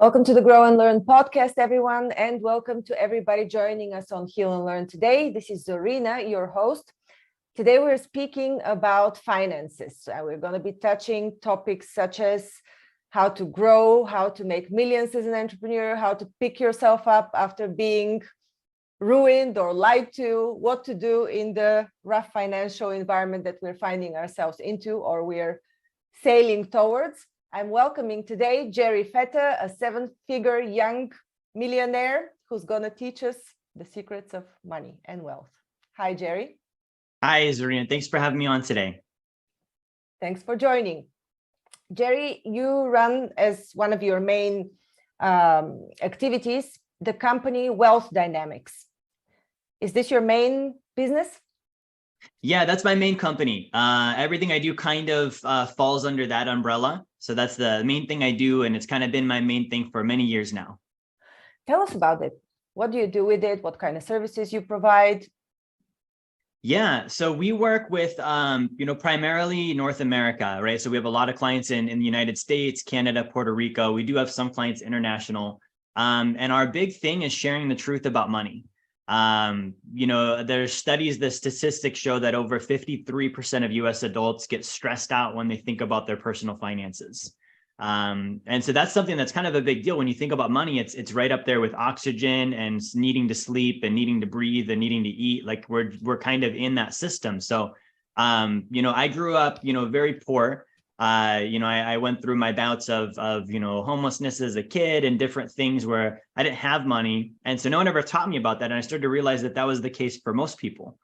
Welcome to the Grow and Learn podcast, everyone, and welcome to everybody joining us on Heal and Learn today. This is Zorina, your host. Today we're speaking about finances. We're going to be touching topics such as how to grow, how to make millions as an entrepreneur, how to pick yourself up after being ruined or lied to, what to do in the rough financial environment that we're finding ourselves into or we're sailing towards. I'm welcoming today Jerry Fetta, a seven-figure young millionaire who's going to teach us the secrets of money and wealth. Hi, Jerry. Hi, Zorina. Thanks for having me on today. Thanks for joining. Jerry, you run as one of your main activities, the company Wealth Dynamics. Is this your main business? Yeah, that's my main company. Everything I do kind of falls under that umbrella. So that's the main thing I do. And it's kind of been my main thing for many years now. Tell us about it. What do you do with it? What kind of services you provide? Yeah, so we work with, primarily North America, right? So we have a lot of clients in the United States, Canada, Puerto Rico. We do have some clients international. And our big thing is sharing the truth about money. There's studies, the statistics show that over 53% of US adults get stressed out when they think about their personal finances. And so that's something that's kind of a big deal. When you think about money, it's right up there with oxygen and needing to sleep and needing to breathe and needing to eat. Like we're kind of in that system. So, I grew up, very poor. I went through my bouts of homelessness as a kid and different things where I didn't have money. And so no one ever taught me about that. And I started to realize that that was the case for most people,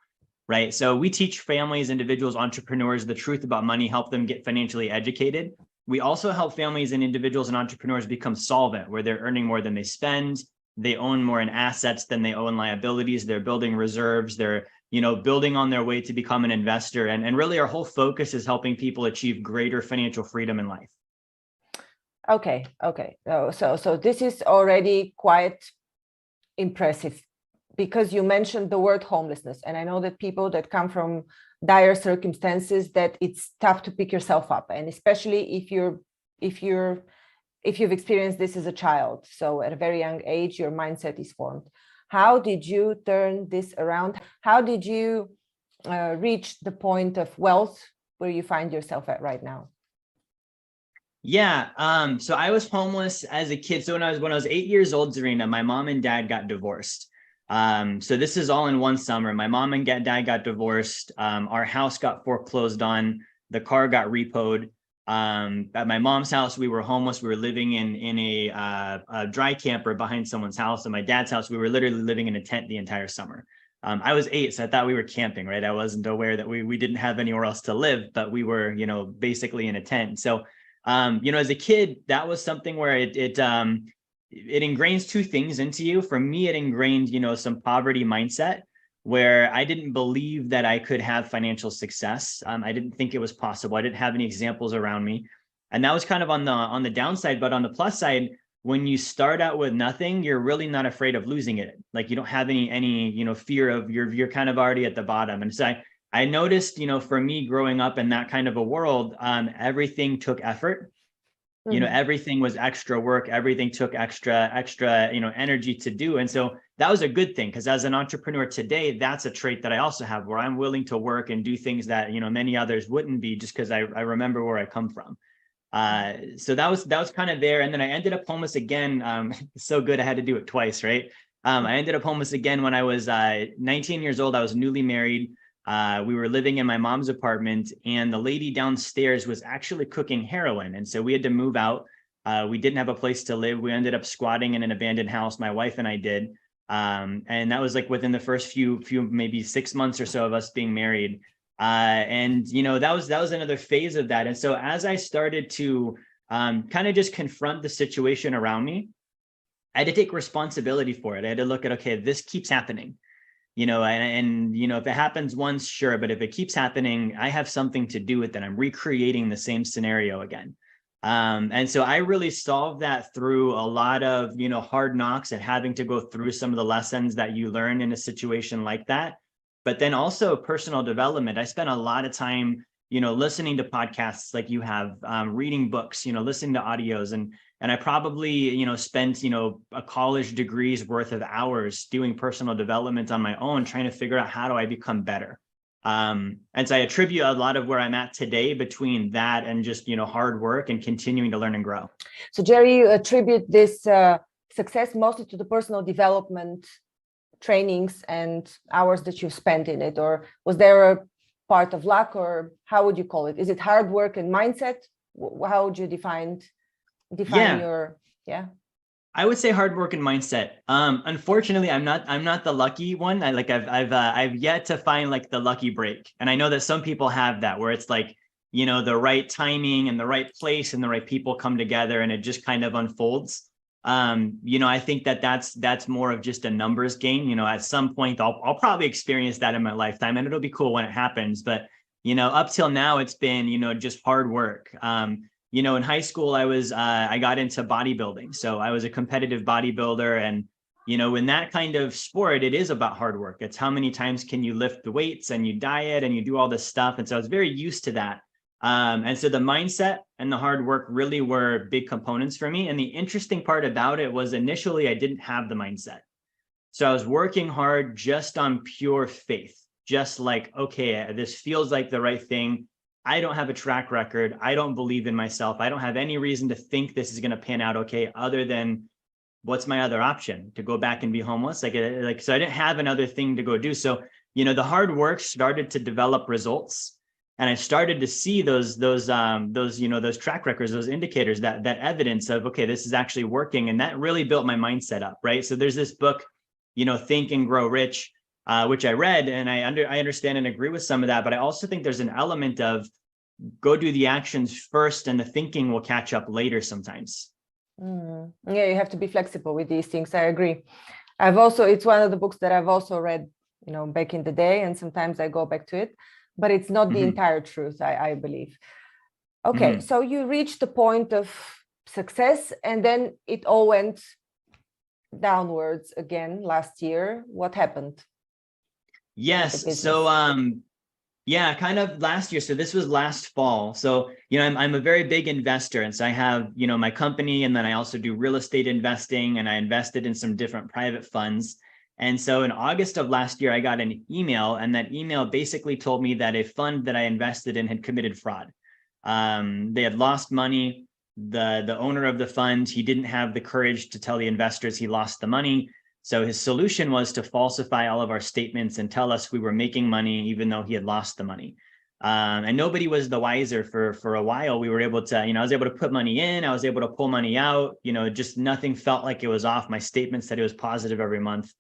right? So we teach families, individuals, entrepreneurs, the truth about money, help them get financially educated. We also help families and individuals and entrepreneurs become solvent, where they're earning more than they spend. They own more in assets than they own liabilities. They're building reserves. They're building on their way to become an investor. And really our whole focus is helping people achieve greater financial freedom in life. Okay. So this is already quite impressive because you mentioned the word homelessness. And I know that people that come from dire circumstances, that it's tough to pick yourself up. And especially if you've experienced this as a child. So at a very young age, your mindset is formed. How did you turn this around? How did you reach the point of wealth where you find yourself at right now? Yeah. So I was homeless as a kid. So when I was 8 years old, Zorina, my mom and dad got divorced. So this is all in one summer. My mom and dad got divorced. Our house got foreclosed on. The car got repoed. At my mom's house, we were homeless. We were living in a dry camper behind someone's house. At my dad's house, we were literally living in a tent the entire summer. I was 8, so I thought we were camping, right? I wasn't aware that we didn't have anywhere else to live, but we were, basically in a tent. So, as a kid, that was something where it ingrains two things into you. For me, it ingrained, some poverty mindset, where I didn't believe that I could have financial success. I didn't think it was possible. I didn't have any examples around me. And that was kind of on the downside. But on the plus side, when you start out with nothing, you're really not afraid of losing it. Like you don't have any fear of you're kind of already at the bottom. And so I noticed, for me growing up in that kind of a world, everything took effort. Everything was extra work. Everything took extra, energy to do. And so that was a good thing, because as an entrepreneur today, that's a trait that I also have, where I'm willing to work and do things that, many others wouldn't be, just because I remember where I come from. So that was kind of there. And then I ended up homeless again. So good. I had to do it twice, right? I ended up homeless again when I was 19 years old. I was newly married. We were living in my mom's apartment, and the lady downstairs was actually cooking heroin. And so we had to move out. We didn't have a place to live. We ended up squatting in an abandoned house. My wife and I did. And that was like within the first few, maybe 6 months or so of us being married. That was another phase of that. And so as I started to kind of just confront the situation around me, I had to take responsibility for it. I had to look at, okay, this keeps happening. If it happens once, sure. But if it keeps happening, I have something to do with it. I'm recreating the same scenario again. And so I really solved that through a lot of, hard knocks and having to go through some of the lessons that you learn in a situation like that. But then also personal development. I spent a lot of time, listening to podcasts like you have, reading books, listening to audios. And I probably, spent, a college degree's worth of hours doing personal development on my own, trying to figure out how do I become better. And so I attribute a lot of where I'm at today between that and just, hard work and continuing to learn and grow. So Jerry, you attribute this success mostly to the personal development trainings and hours that you've spent in it, or was there a part of luck, or how would you call it? Is it hard work and mindset? How would you define your I would say hard work and mindset. Unfortunately, I'm not the lucky one. I've yet to find like the lucky break. And I know that some people have that, where it's like, the right timing and the right place and the right people come together and it just kind of unfolds. I think that's more of just a numbers game. At some point I'll probably experience that in my lifetime, and it'll be cool when it happens. But, up till now, it's been, just hard work. In high school, I got into bodybuilding. So I was a competitive bodybuilder. And, in that kind of sport, it is about hard work. It's how many times can you lift the weights, and you diet and you do all this stuff. And so I was very used to that. And so the mindset and the hard work really were big components for me. And the interesting part about it was initially I didn't have the mindset. So I was working hard just on pure faith, just like, okay, this feels like the right thing. I don't have a track record. I don't believe in myself. I don't have any reason to think this is going to pan out okay, other than what's my other option? To go back and be homeless? So I didn't have another thing to go do. So, the hard work started to develop results. And I started to see those track records, those indicators, that evidence of, okay, this is actually working. And that really built my mindset up, right? So there's this book, Think and Grow Rich, which I read, and I understand and agree with some of that. But I also think there's an element of go do the actions first, and the thinking will catch up later sometimes. Yeah, you have to be flexible with these things. I agree. It's one of the books that I've also read, back in the day, and sometimes I go back to it. But it's not the entire truth, I believe. Okay, so you reached the point of success, and then it all went downwards again last year. What happened? Yes, so kind of last year. So this was last fall. So I'm a very big investor, and so I have my company, and then I also do real estate investing, and I invested in some different private funds. And so in August of last year, I got an email, and that email basically told me that a fund that I invested in had committed fraud. They had lost money. The owner of the fund, he didn't have the courage to tell the investors he lost the money. So his solution was to falsify all of our statements and tell us we were making money, even though he had lost the money. And nobody was the wiser for a while. We were able to, I was able to put money in, I was able to pull money out, just nothing felt like it was off. My statement said it was positive every month.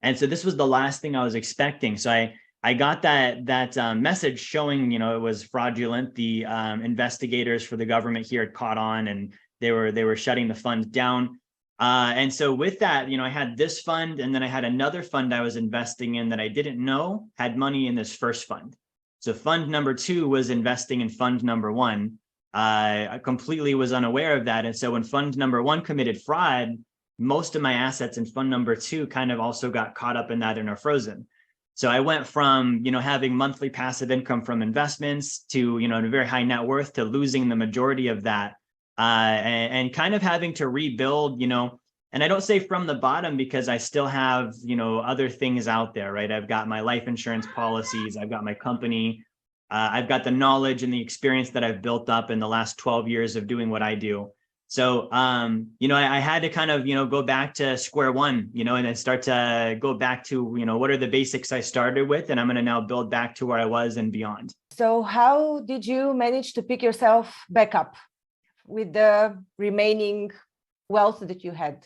And so this was the last thing I was expecting. So I got that message showing, it was fraudulent. The investigators for the government here had caught on, and they were shutting the fund down. And so with that, I had this fund, and then I had another fund I was investing in that I didn't know had money in this first fund. So fund number 2 was investing in fund number 1. I completely was unaware of that. And so when fund number 1 committed fraud, most of my assets in fund number 2 kind of also got caught up in that and are frozen. So I went from, having monthly passive income from investments to, a very high net worth, to losing the majority of that, and kind of having to rebuild, and I don't say from the bottom, because I still have, other things out there, right? I've got my life insurance policies, I've got my company, I've got the knowledge and the experience that I've built up in the last 12 years of doing what I do. So, I had to kind of, go back to square one, and then start to go back to, what are the basics I started with, and I'm going to now build back to where I was and beyond. So how did you manage to pick yourself back up with the remaining wealth that you had?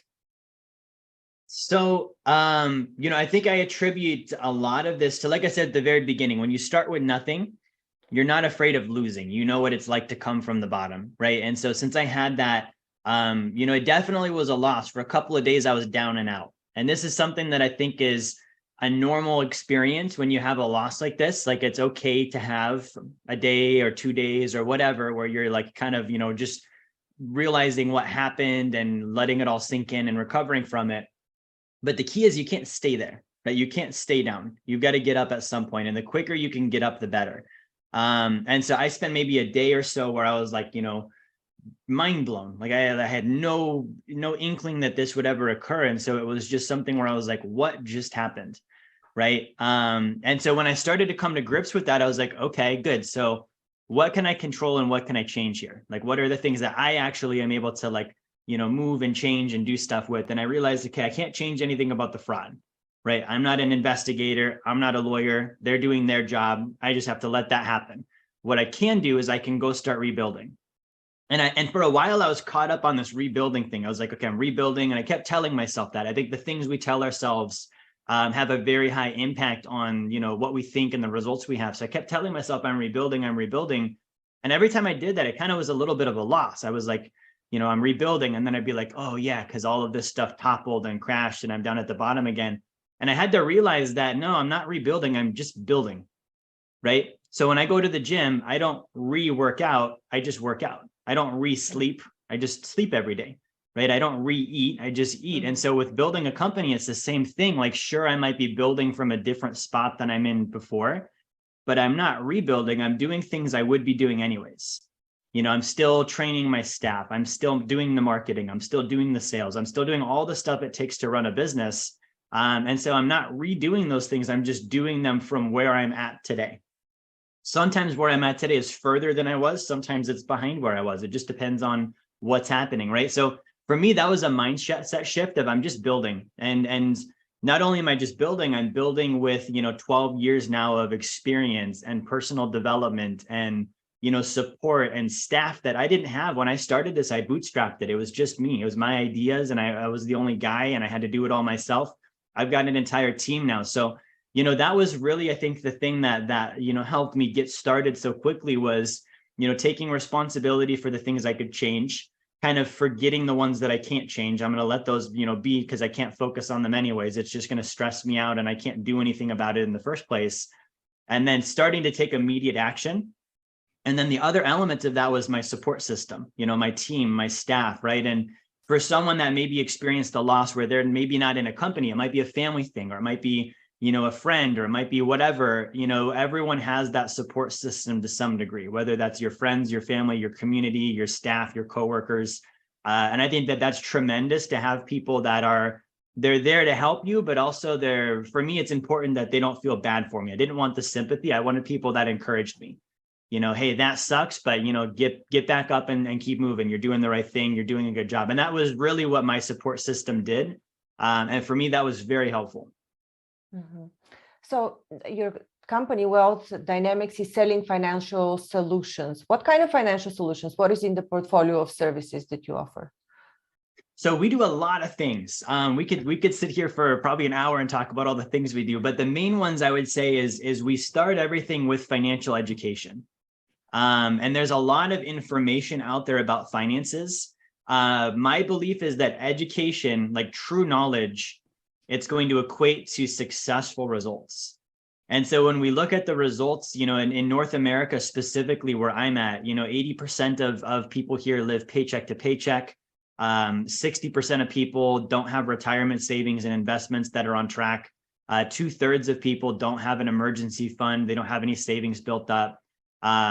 So, I think I attribute a lot of this to, like I said at the very beginning, when you start with nothing, you're not afraid of losing. You know what it's like to come from the bottom, right? And so since I had that, it definitely was a loss. For a couple of days, I was down and out. And this is something that I think is a normal experience when you have a loss like this. Like, it's okay to have a day or 2 days or whatever, where you're like kind of, just realizing what happened and letting it all sink in and recovering from it. But the key is you can't stay there, right? You can't stay down. You've got to get up at some point, and the quicker you can get up, the better. And so I spent maybe a day or so where I was like, mind blown. Like I had no inkling that this would ever occur. And so it was just something where I was like, what just happened? Right. And so when I started to come to grips with that, I was like, okay, good. So what can I control and what can I change here? Like, what are the things that I actually am able to like, move and change and do stuff with? And I realized, okay, I can't change anything about the fraud, right? I'm not an investigator. I'm not a lawyer. They're doing their job. I just have to let that happen. What I can do is I can go start rebuilding. And for a while, I was caught up on this rebuilding thing. I was like, okay, I'm rebuilding. And I kept telling myself that. I think the things we tell ourselves have a very high impact on, what we think and the results we have. So I kept telling myself, I'm rebuilding. And every time I did that, it kind of was a little bit of a loss. I was like, I'm rebuilding. And then I'd be like, oh yeah, because all of this stuff toppled and crashed and I'm down at the bottom again. And I had to realize that, no, I'm not rebuilding. I'm just building, right? So when I go to the gym, I don't re-work out. I just work out. I don't re-sleep. I just sleep every day, right? I don't re-eat. I just eat. And so with building a company, it's the same thing. Like, sure, I might be building from a different spot than I'm in before, but I'm not rebuilding. I'm doing things I would be doing anyways. I'm still training my staff. I'm still doing the marketing. I'm still doing the sales. I'm still doing all the stuff it takes to run a business. And so I'm not redoing those things. I'm just doing them from where I'm at today. Sometimes where I'm at today is further than I was. Sometimes it's behind where I was. It just depends on what's happening, right? So for me, that was a mindset shift of I'm just building. And not only am I just building, I'm building with, 12 years now of experience and personal development and, support and staff that I didn't have. When I started this, I bootstrapped it. It was just me. It was my ideas. And I was the only guy and I had to do it all myself. I've got an entire team now. So that was really, I think, the thing that helped me get started so quickly was, taking responsibility for the things I could change, kind of forgetting the ones that I can't change. I'm going to let those, be, because I can't focus on them anyways. It's just going to stress me out and I can't do anything about it in the first place. And then starting to take immediate action. And then the other element of that was my support system, my team, my staff, right? And for someone that maybe experienced a loss where they're maybe not in a company, it might be a family thing, or it might be a friend, or it might be whatever, everyone has that support system to some degree, whether that's your friends, your family, your community, your staff, your coworkers. And I think that that's tremendous to have people that they're there to help you, but also for me, it's important that they don't feel bad for me. I didn't want the sympathy. I wanted people that encouraged me, hey, that sucks, but get back up and keep moving. You're doing the right thing. You're doing a good job. And that was really what my support system did. And for me, that was very helpful. Mm-hmm. So your company Wealth Dynamics is selling financial solutions. What kind of financial solutions? What is in the portfolio of services that you offer? So we do a lot of things. We could sit here for probably an hour and talk about all the things we do, but the main ones I would say is we start everything with financial education. And there's a lot of information out there about finances. My belief is that education, like true knowledge, it's going to equate to successful results. And so when we look at the results, in North America, specifically where I'm at, 80% of people here live paycheck to paycheck. 60% of people don't have retirement savings and investments that are on track. 2/3 of people don't have an emergency fund. They don't have any savings built up.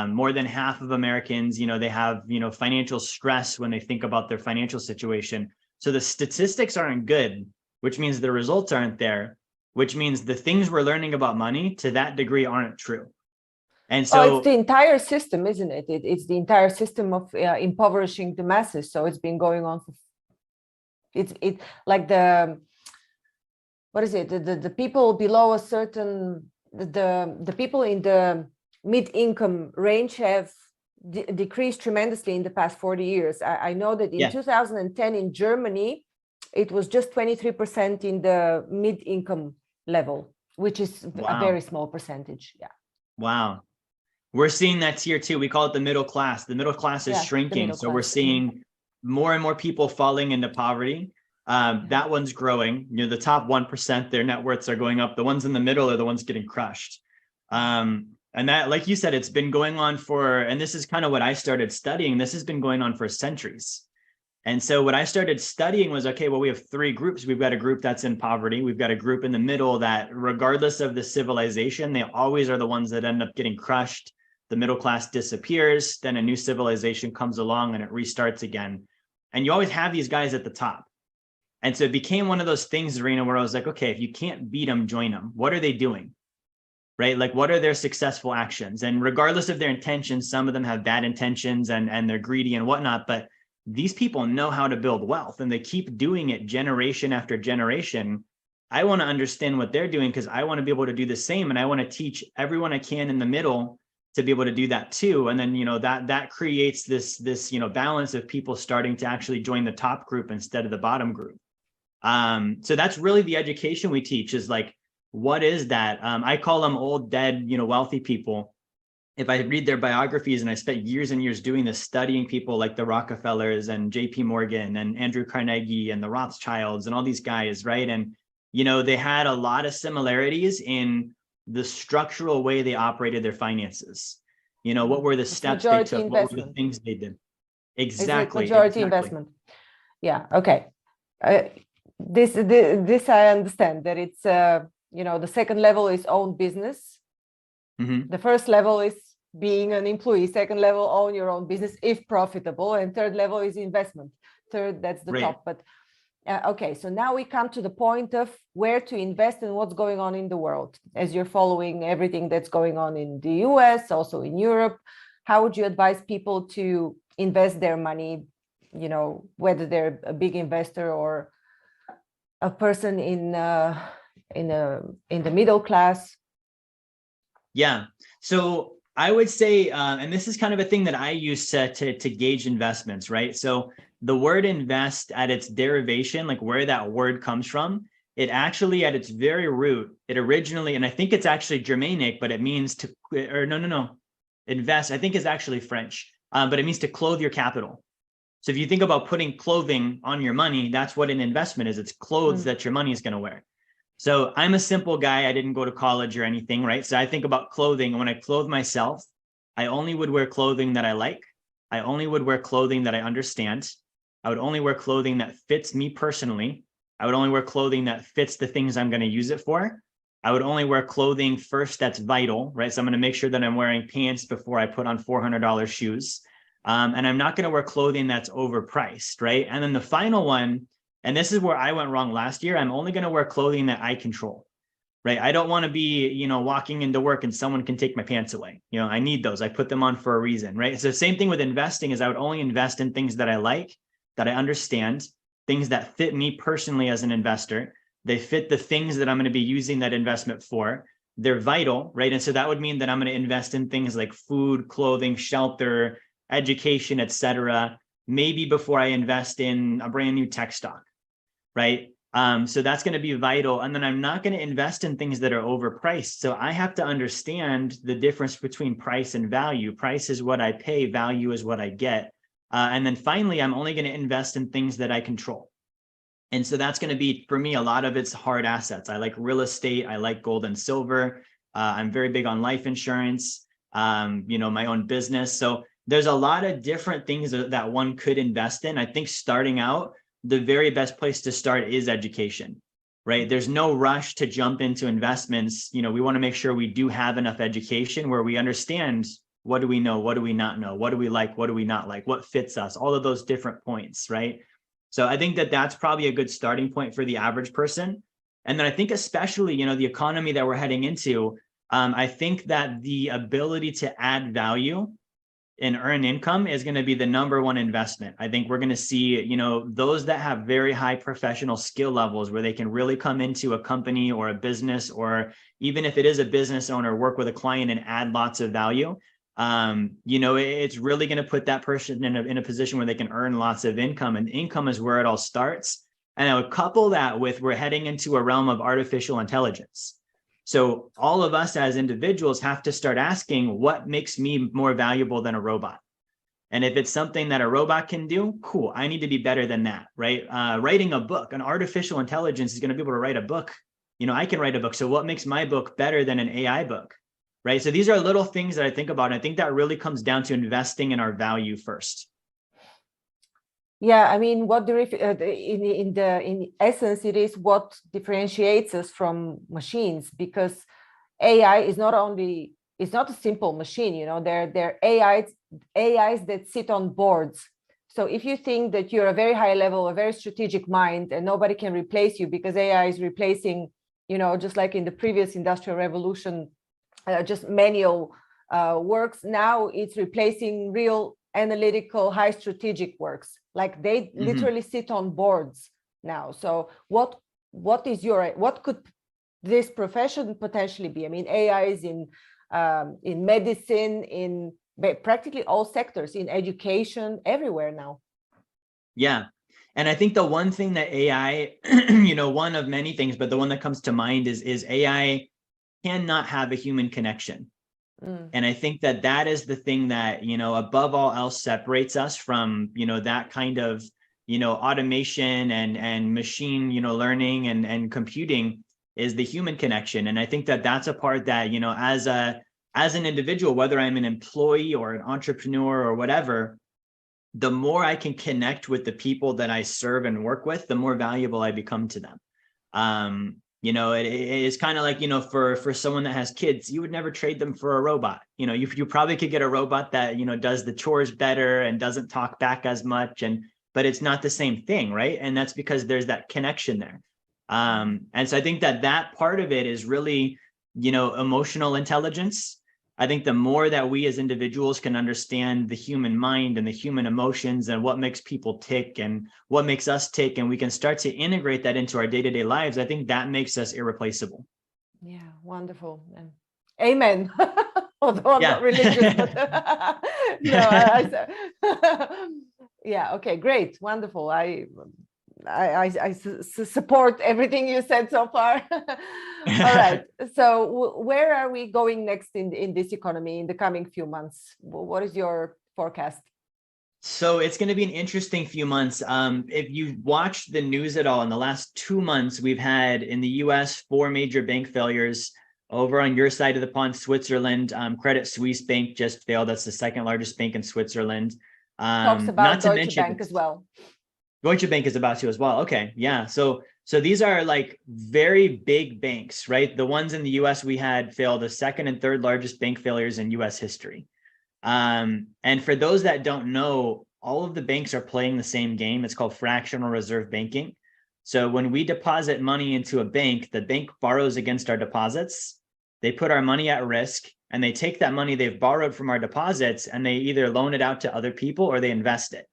More than half of Americans, they have, financial stress when they think about their financial situation. So the statistics aren't good, which means the results aren't there, which means the things we're learning about money to that degree aren't true. And so it's the entire system, isn't it? It's the entire system of impoverishing the masses. So it's been going on. It's like what is it? The people below a certain, the people in the mid-income range have decreased tremendously in the past 40 years. I know that in 2010 in Germany, it was just 23% in the mid-income level, which is a very small percentage. Yeah. Wow. We're seeing that tier two. We call it the middle class. The middle class is shrinking. So we're seeing more and more people falling into poverty. That one's growing. The top 1%, their net worths are going up. The ones in the middle are the ones getting crushed. And that, like you said, it's been going on and this is kind of what I started studying. This has been going on for centuries. And so what I started studying was, okay, well, we have three groups. We've got a group that's in poverty. We've got a group in the middle that, regardless of the civilization, they always are the ones that end up getting crushed. the middle class disappears, then a new civilization comes along and it restarts again. And you always have these guys at the top. And so it became one of those things, Zorina, where I was like, okay, if you can't beat them, join them. What are they doing? Right? Like, what are their successful actions? And regardless of their intentions, some of them have bad intentions and they're greedy and whatnot, but these people know how to build wealth and they keep doing it generation after generation. I want to understand what they're doing because I want to be able to do the same. And I want to teach everyone I can in the middle to be able to do that too. And then, that creates this, balance of people starting to actually join the top group instead of the bottom group. So that's really the education we teach is like, what is that? I call them old, dead, wealthy people. If I read their biographies, and I spent years and years doing this, studying people like the Rockefellers and JP Morgan and Andrew Carnegie and the Rothschilds and all these guys, right? And, they had a lot of similarities in the structural way they operated their finances. What were the steps they took? What were the things they did? Exactly. Majority investment. Yeah. Okay. This I understand that it's, the second level is own business. Mm-hmm. The first level is being an employee. Second level, own your own business if profitable. And third level is investment. Third, that's the top. But okay, so now we come to the point of where to invest and what's going on in the world. As you're following everything that's going on in the US, also in Europe, how would you advise people to invest their money, whether they're a big investor or a person in the middle class? Yeah. So I would say, and this is kind of a thing that I use to gauge investments, right? So the word invest at its derivation, like where that word comes from, it actually at its very root, it originally, and I think it's actually Germanic, but it means invest, I think is actually French, but it means to clothe your capital. So if you think about putting clothing on your money, that's what an investment is. It's clothes that your money is going to wear. So I'm a simple guy. I didn't go to college or anything, right? So I think about clothing. And when I clothe myself, I only would wear clothing that I like. I only would wear clothing that I understand. I would only wear clothing that fits me personally. I would only wear clothing that fits the things I'm going to use it for. I would only wear clothing first that's vital, right? So I'm going to make sure that I'm wearing pants before I put on $400 shoes. And I'm not going to wear clothing that's overpriced, right? And then the final one, and this is where I went wrong last year, I'm only going to wear clothing that I control, right? I don't want to be, walking into work and someone can take my pants away. I need those. I put them on for a reason, right? So same thing with investing is I would only invest in things that I like, that I understand, things that fit me personally as an investor. They fit the things that I'm going to be using that investment for. They're vital, right? And so that would mean that I'm going to invest in things like food, clothing, shelter, education, etc., maybe before I invest in a brand new tech stock, right? So that's going to be vital. And then I'm not going to invest in things that are overpriced. So I have to understand the difference between price and value. Price is what I pay, value is what I get. And then finally, I'm only going to invest in things that I control. And so that's going to be, for me, a lot of it's hard assets. I like real estate. I like gold and silver. I'm very big on life insurance, my own business. So there's a lot of different things that one could invest in. I think starting out, the very best place to start is education, right? There's no rush to jump into investments. We want to make sure we do have enough education where we understand what do we know, what do we not know, what do we like, what do we not like, what fits us, all of those different points, right? So I think that that's probably a good starting point for the average person. And then I think especially, the economy that we're heading into, I think that the ability to add value and earn income is going to be the number one investment. I think we're going to see, those that have very high professional skill levels where they can really come into a company or a business, or even if it is a business owner, work with a client and add lots of value. It's really going to put that person in a position where they can earn lots of income, and income is where it all starts. And I would couple that with, we're heading into a realm of artificial intelligence. So all of us as individuals have to start asking, what makes me more valuable than a robot? And if it's something that a robot can do, cool, I need to be better than that, right? Writing a book, an artificial intelligence is going to be able to write a book. I can write a book. So what makes my book better than an AI book, right? So these are little things that I think about. And I think that really comes down to investing in our value first. Yeah, I mean, in essence, it is what differentiates us from machines, because AI is not only it's not a simple machine, they're AIs that sit on boards. So if you think that you're a very high level, a very strategic mind, and nobody can replace you because AI is replacing, just like in the previous industrial revolution, just manual works, now it's replacing real analytical, high strategic works. Like they literally sit on boards now. So what could this profession potentially be? I mean, AI is in medicine, in practically all sectors, in education, everywhere now. Yeah. And I think the one thing that AI, one of many things, but the one that comes to mind is AI cannot have a human connection. And I think that is the thing that, above all else separates us from, that kind of, automation and machine, learning and computing, is the human connection. And I think that that's a part that, as an individual, whether I'm an employee or an entrepreneur or whatever, the more I can connect with the people that I serve and work with, the more valuable I become to them. It's kind of like, for someone that has kids, you would never trade them for a robot. You probably could get a robot that, does the chores better and doesn't talk back as much, but it's not the same thing, right? And that's because there's that connection there. And so I think that part of it is really, emotional intelligence. I think the more that we as individuals can understand the human mind and the human emotions and what makes people tick and what makes us tick, and we can start to integrate that into our day-to-day lives, I think that makes us irreplaceable. Yeah, wonderful. Amen. Although I'm not religious, but yeah, okay, great, wonderful. I support everything you said so far. All right. So where are we going next in this economy in the coming few months? What is your forecast? So it's going to be an interesting few months. If you watched the news at all, in the last 2 months, we've had in the US 4 major bank failures. Over on your side of the pond, Switzerland, Credit Suisse Bank just failed. That's the second largest bank in Switzerland. Talks about Deutsche Bank as well. Deutsche Bank is about to as well. Okay. Yeah. So these are like very big banks, right? The ones in the US, we had failed the second and third largest bank failures in US history. And for those that don't know, all of the banks are playing the same game. It's called fractional reserve banking. So when we deposit money into a bank, the bank borrows against our deposits. They put our money at risk, and they take that money they've borrowed from our deposits and they either loan it out to other people or they invest it.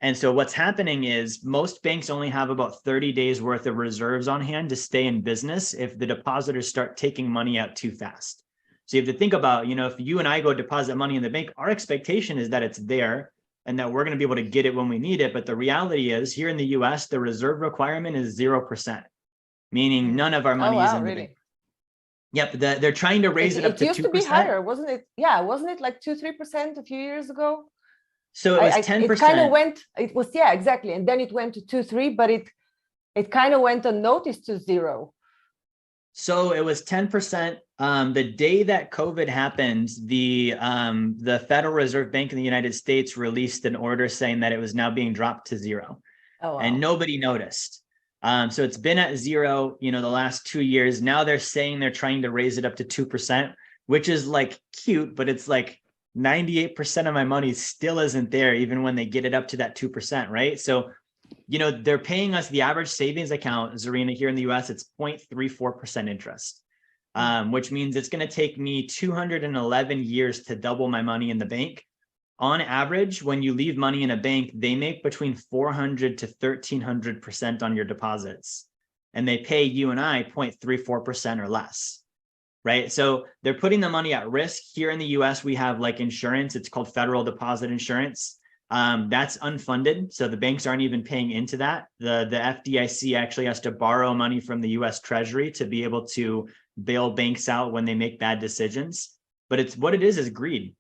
And so what's happening is most banks only have about 30 days worth of reserves on hand to stay in business if the depositors start taking money out too fast. So you have to think about, if you and I go deposit money in the bank, our expectation is that it's there and that we're going to be able to get it when we need it. But the reality is, here in the US, the reserve requirement is 0%, meaning none of our money is in the bank. Yep, they're trying to raise it up to 2%. It used to be higher, wasn't it? Yeah, wasn't it like 2-3% a few years ago? So it was 10%. It kind of went, it was, yeah, exactly. And then it went to 2-3, but it kind of went unnoticed to 0. So it was 10%. The day that COVID happened, the Federal Reserve Bank in the United States released an order saying that it was now being dropped to 0. Oh, wow. And nobody noticed. So it's been at 0, the last 2 years. Now they're saying they're trying to raise it up to 2%, which is like cute, but it's like 98% of my money still isn't there, even when they get it up to that 2%, right? So, they're paying us the average savings account, Zorina, here in the US, it's 0.34% interest, which means it's going to take me 211 years to double my money in the bank. On average, when you leave money in a bank, they make between 400 to 1,300% on your deposits, and they pay you and I 0.34% or less. Right. So they're putting the money at risk. Here in the US, we have like insurance. It's called federal deposit insurance. That's unfunded. So the banks aren't even paying into that. The FDIC actually has to borrow money from the US Treasury to be able to bail banks out when they make bad decisions. But it's what it is greed.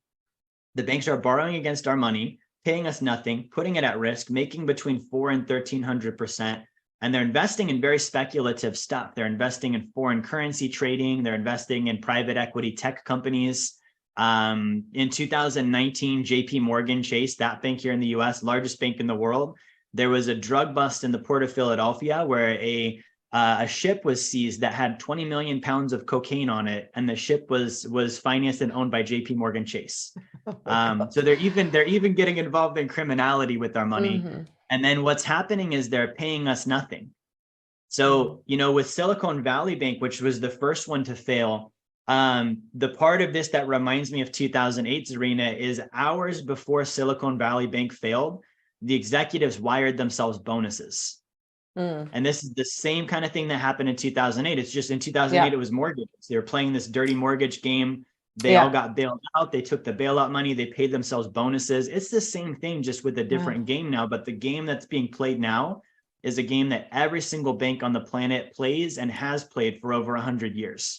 The banks are borrowing against our money, paying us nothing, putting it at risk, making between 400 and 1,300%. And they're investing in very speculative stuff. They're investing in foreign currency trading. They're investing in private equity tech companies. In 2019, JP Morgan Chase, that bank here in the US, largest bank in the world, there was a drug bust in the port of Philadelphia where a a ship was seized that had 20 million pounds of cocaine on it, and the ship was financed and owned by JP Morgan Chase. So they're even getting involved in criminality with our money. Mm-hmm. And then what's happening is they're paying us nothing. So, with Silicon Valley Bank, which was the first one to fail, the part of this that reminds me of 2008, Zorina, is hours before Silicon Valley Bank failed, the executives wired themselves bonuses. And this is the same kind of thing that happened in 2008. It's just in 2008, it was mortgages. They were playing this dirty mortgage game. They all got bailed out. They took the bailout money. They paid themselves bonuses. It's the same thing, just with a different game now. But the game that's being played now is a game that every single bank on the planet plays and has played for over 100 years.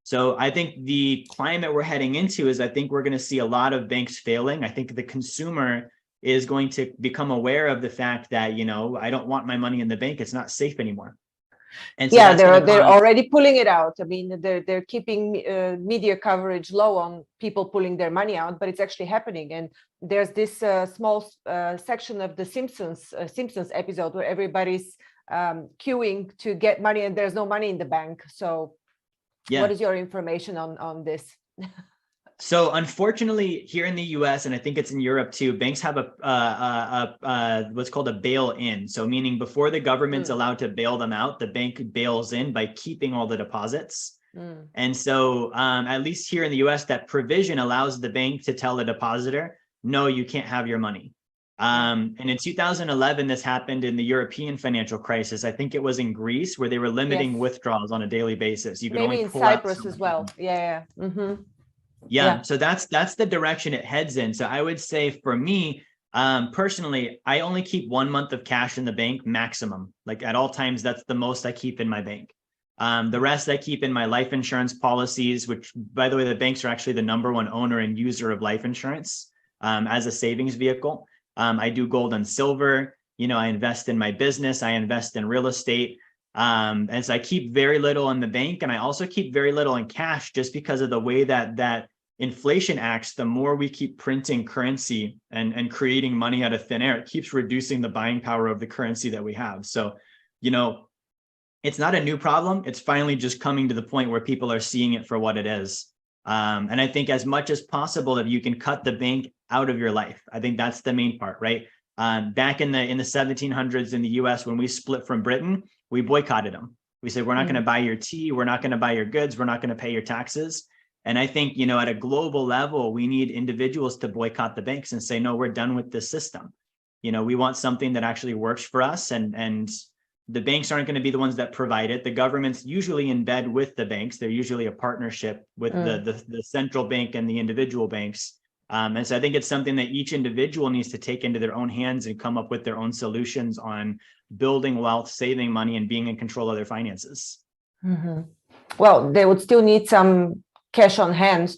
So I think the climate we're heading into is, I think we're going to see a lot of banks failing. I think the consumer is going to become aware of the fact that, I don't want my money in the bank. It's not safe anymore. And so they're already pulling it out. I mean, they're keeping media coverage low on people pulling their money out, but it's actually happening. And there's this small section of the Simpsons episode where everybody's queuing to get money, and there's no money in the bank. So, what is your information on this? So unfortunately, here in the US, and I think it's in Europe too, banks have a what's called a bail-in. So meaning before the government's allowed to bail them out, the bank bails in by keeping all the deposits. And so at least here in the US, that provision allows the bank to tell the depositor, no, you can't have your money. And in 2011, this happened in the European financial crisis. I think it was in Greece, where they were limiting withdrawals on a daily basis. You could maybe only in pull Cyprus out as well. So that's the direction it heads in. So I would say for me, personally, I only keep 1 month of cash in the bank maximum. Like at all times, that's the most I keep in my bank. The rest I keep in my life insurance policies, which, by the way, the banks are actually the #1 owner and user of life insurance as a savings vehicle. I do gold and silver. I invest in my business. I invest in real estate. And so I keep very little in the bank, and I also keep very little in cash, just because of the way that inflation acts. The more we keep printing currency and creating money out of thin air, it keeps reducing the buying power of the currency that we have. So, it's not a new problem. It's finally just coming to the point where people are seeing it for what it is. And I think as much as possible, if you can cut the bank out of your life, I think that's the main part, right? Back in the 1700s in the US, when we split from Britain, we boycotted them. We said, we're not going to buy your tea. We're not going to buy your goods. We're not going to pay your taxes. And I think, at a global level, we need individuals to boycott the banks and say, no, we're done with this system. We want something that actually works for us. And the banks aren't going to be the ones that provide it. The government's usually in bed with the banks. They're usually a partnership with the central bank and the individual banks. And so I think it's something that each individual needs to take into their own hands and come up with their own solutions on building wealth, saving money, and being in control of their finances. Well, they would still need some cash on hand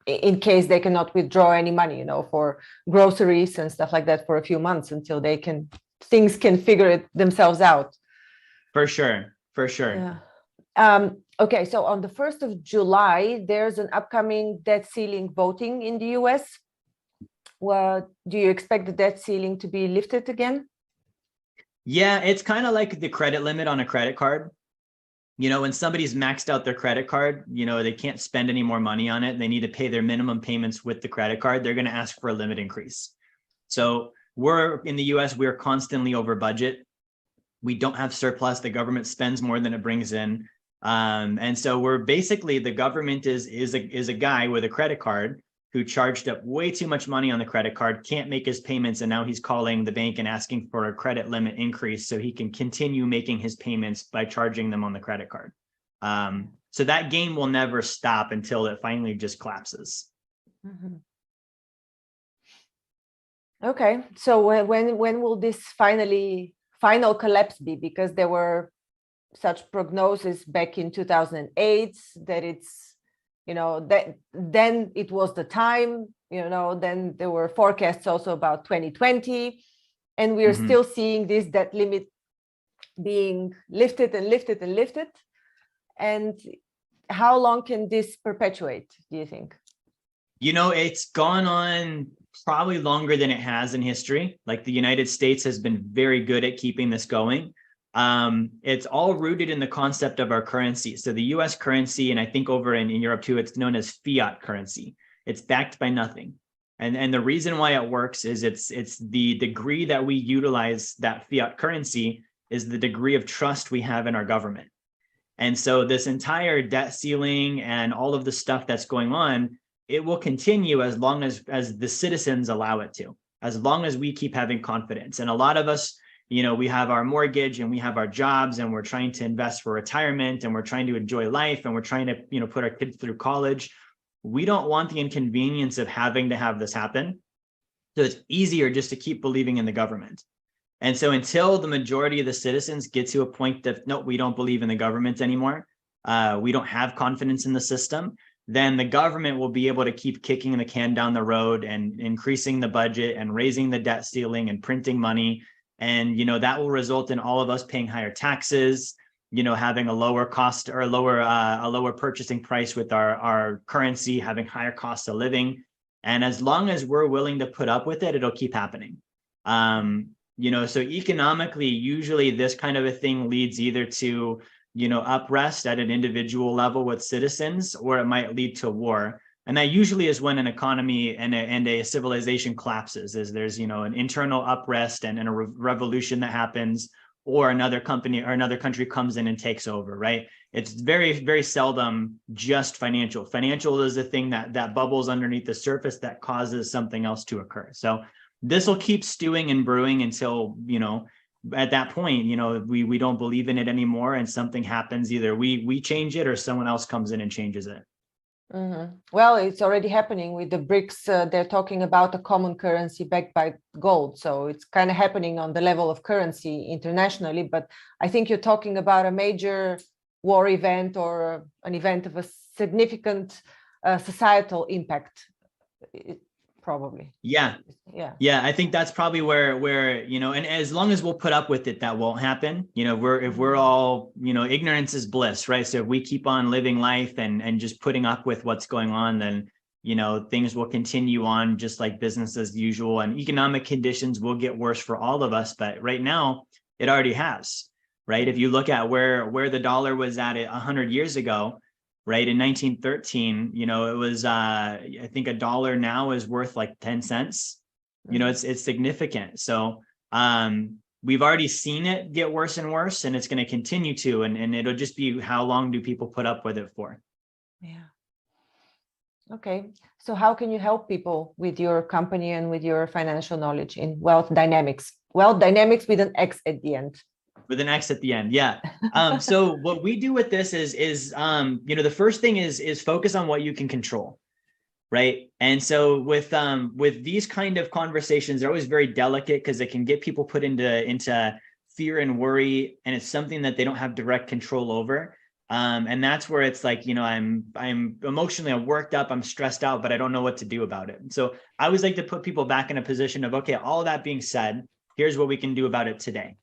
in case they cannot withdraw any money, for groceries and stuff like that for a few months until things can figure it themselves out. For sure. Yeah. Okay, so on the 1st of July, there's an upcoming debt ceiling voting in the US. Well, do you expect the debt ceiling to be lifted again? Yeah, it's kind of like the credit limit on a credit card. When somebody's maxed out their credit card, they can't spend any more money on it. They need to pay their minimum payments with the credit card. They're going to ask for a limit increase. So we're in the US, we're constantly over budget. We don't have surplus. The government spends more than it brings in. And so we're basically, the government is a guy with a credit card who charged up way too much money on the credit card, can't make his payments, and now he's calling the bank and asking for a credit limit increase so he can continue making his payments by charging them on the credit card. So that game will never stop until it finally just collapses. Okay, so when will this final collapse be? Because there were such prognosis back in 2008 that it's, that then it was the time, then there were forecasts also about 2020, and we are still seeing this debt limit being lifted and lifted and lifted. And how long can this perpetuate, do you think? It's gone on probably longer than it has in history. Like the United States has been very good at keeping this going. It's all rooted in the concept of our currency. So the US currency, and I think over in Europe too, it's known as fiat currency. It's backed by nothing. And the reason why it works is it's the degree that we utilize that fiat currency is the degree of trust we have in our government. And so this entire debt ceiling and all of the stuff that's going on, it will continue as long as the citizens allow it to, as long as we keep having confidence. And a lot of us, we have our mortgage and we have our jobs and we're trying to invest for retirement and we're trying to enjoy life and we're trying to, put our kids through college. We don't want the inconvenience of having to have this happen. So it's easier just to keep believing in the government. And so until the majority of the citizens get to a point that, no, we don't believe in the government anymore, we don't have confidence in the system, then the government will be able to keep kicking the can down the road and increasing the budget and raising the debt ceiling and printing money. And, that will result in all of us paying higher taxes, having a lower cost or a lower purchasing price with our currency, having higher costs of living. And as long as we're willing to put up with it, it'll keep happening. So economically, usually this kind of a thing leads either to, unrest at an individual level with citizens, or it might lead to war. And that usually is when an economy and a civilization collapses, is there's, an internal unrest and a revolution that happens, or another company or another country comes in and takes over, right? It's very, very seldom just financial. Financial is the thing that bubbles underneath the surface that causes something else to occur. So this will keep stewing and brewing until, at that point, we don't believe in it anymore and something happens. Either we change it or someone else comes in and changes it. Mm-hmm. Well, it's already happening with the BRICS. They're talking about a common currency backed by gold. So it's kind of happening on the level of currency internationally. But I think you're talking about a major war event or an event of a significant societal impact. Probably. Yeah. I think that's probably where and as long as we'll put up with it, that won't happen. If we're all, ignorance is bliss, right? So if we keep on living life and just putting up with what's going on, then things will continue on just like business as usual, and economic conditions will get worse for all of us. But right now it already has, right? If you look at where the dollar was at 100 years ago, right, in 1913, it was I think $1 now is worth like 10 cents. It's significant. So we've already seen it get worse and worse, and it's going to continue to, and it'll just be how long do people put up with it for? Yeah. Okay. So how can you help people with your company and with your financial knowledge in wealth dynamics? Wealth dynamics with an X at the end. With an X at the end. Yeah. So what we do with this is the first thing is focus on what you can control. Right. And so with these kind of conversations, they're always very delicate because they can get people put into fear and worry. And it's something that they don't have direct control over. And that's where it's like, I'm emotionally, I'm worked up, I'm stressed out, but I don't know what to do about it. So I always like to put people back in a position of, okay, all of that being said, here's what we can do about it today.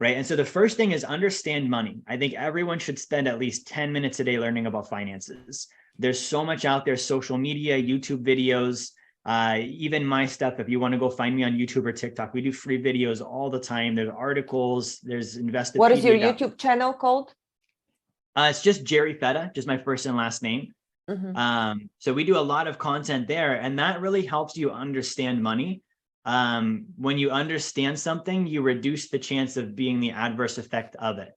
Right. And so the first thing is understand money. I think everyone should spend at least 10 minutes a day learning about finances. There's so much out there, social media, YouTube videos, even my stuff. If you want to go find me on YouTube or TikTok, we do free videos all the time. There's articles, there's invested. What is your YouTube channel called? It's just Jerry Fetta, just my first and last name. Mm-hmm. So we do a lot of content there, and that really helps you understand money. When you understand something, you reduce the chance of being the adverse effect of it.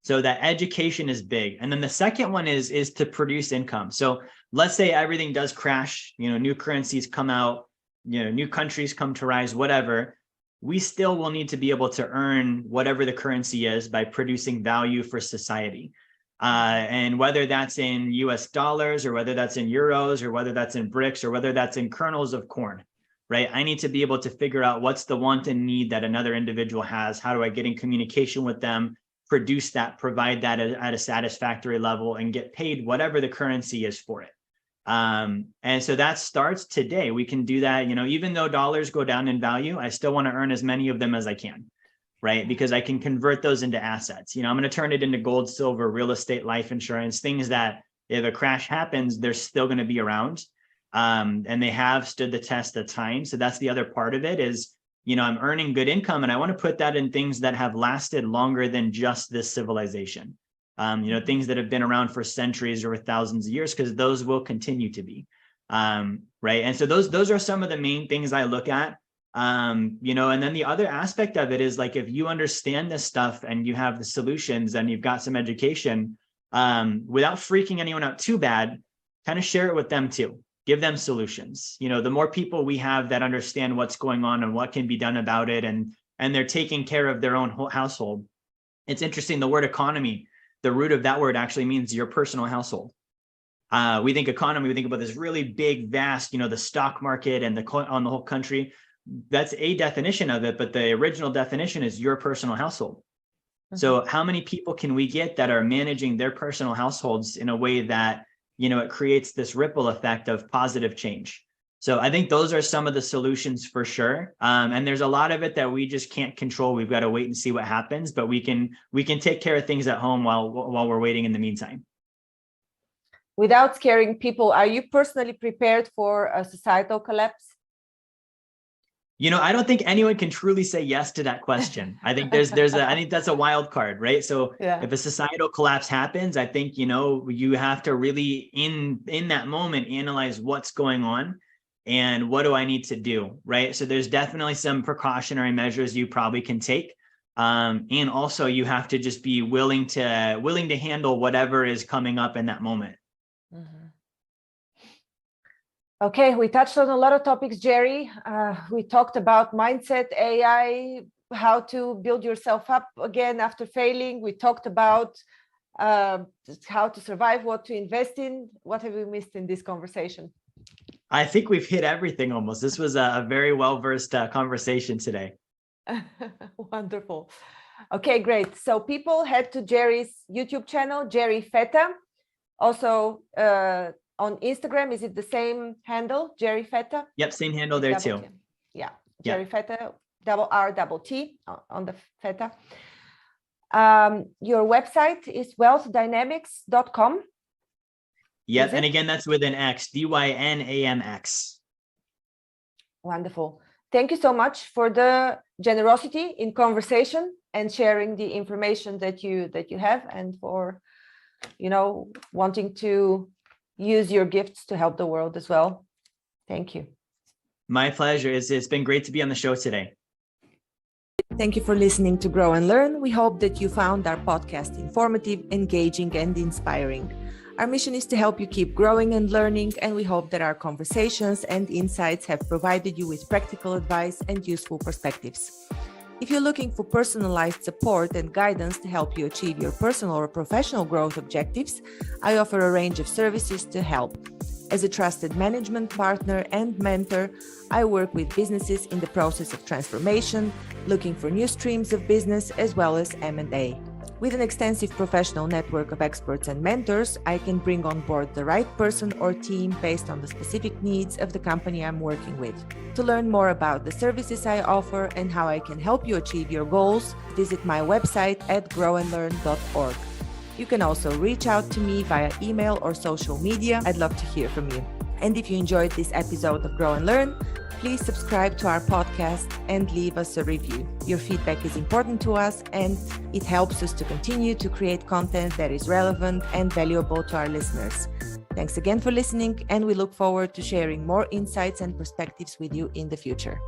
So that education is big. And then the second one is to produce income. So let's say everything does crash, new currencies come out, new countries come to rise, whatever. We still will need to be able to earn whatever the currency is by producing value for society. And whether that's in US dollars, or whether that's in euros, or whether that's in bricks, or whether that's in kernels of corn. Right? I need to be able to figure out what's the want and need that another individual has. How do I get in communication with them, produce that, provide that at a satisfactory level, and get paid whatever the currency is for it. And so that starts today. We can do that, even though dollars go down in value, I still want to earn as many of them as I can, right? Because I can convert those into assets. I'm going to turn it into gold, silver, real estate, life insurance, things that if a crash happens, they're still going to be around. And they have stood the test of time. So that's the other part of it is I'm earning good income, and I want to put that in things that have lasted longer than just this civilization. Things that have been around for centuries or thousands of years, because those will continue to be. Right. And so those are some of the main things I look at. And then the other aspect of it is, like, if you understand this stuff and you have the solutions and you've got some education, without freaking anyone out too bad, kind of share it with them too. Give them solutions. The more people we have that understand what's going on and what can be done about it, and they're taking care of their own household. It's interesting. The word economy, the root of that word actually means your personal household. We think economy, we think about this really big, vast, the stock market and on the whole country. That's a definition of it, but the original definition is your personal household. Mm-hmm. So how many people can we get that are managing their personal households in a way that, it creates this ripple effect of positive change? So I think those are some of the solutions for sure. And there's a lot of it that we just can't control. We've got to wait and see what happens, but we can take care of things at home while we're waiting in the meantime. Without scaring people, are you personally prepared for a societal collapse? I don't think anyone can truly say yes to that question. I think I think that's a wild card, right? So if a societal collapse happens, I think, you have to really in that moment analyze what's going on and what do I need to do, right? So there's definitely some precautionary measures you probably can take. And also you have to just be willing to handle whatever is coming up in that moment. Mm-hmm. Okay, we touched on a lot of topics, Jerry. We talked about mindset, AI, how to build yourself up again after failing. We talked about how to survive, what to invest in. What have we missed in this conversation? I think we've hit everything almost. This was a very well-versed conversation today. Wonderful. Okay, great. So people head to Jerry's YouTube channel, Jerry Fetta. Also, on Instagram, is it the same handle, Jerry Fetta? Yep, same handle there too. Yeah, Jerry Fetta, RT on the Fetta. Your website is wealthdynamics.com. Yep, and again, that's with an X, DYNAMX. Wonderful. Thank you so much for the generosity in conversation and sharing the information that you have, and for wanting to use your gifts to help the world as well. Thank you. My pleasure. It's been great to be on the show today. Thank you for listening to Grow and Learn. We hope that you found our podcast informative, engaging, and inspiring. Our mission is to help you keep growing and learning, and we hope that our conversations and insights have provided you with practical advice and useful perspectives. If you're looking for personalized support and guidance to help you achieve your personal or professional growth objectives, I offer a range of services to help. As a trusted management partner and mentor, I work with businesses in the process of transformation, looking for new streams of business, as well as M&A. With an extensive professional network of experts and mentors, I can bring on board the right person or team based on the specific needs of the company I'm working with. To learn more about the services I offer and how I can help you achieve your goals, visit my website at growandlearn.org. You can also reach out to me via email or social media. I'd love to hear from you. And if you enjoyed this episode of Grow and Learn, please subscribe to our podcast and leave us a review. Your feedback is important to us, and it helps us to continue to create content that is relevant and valuable to our listeners. Thanks again for listening, and we look forward to sharing more insights and perspectives with you in the future.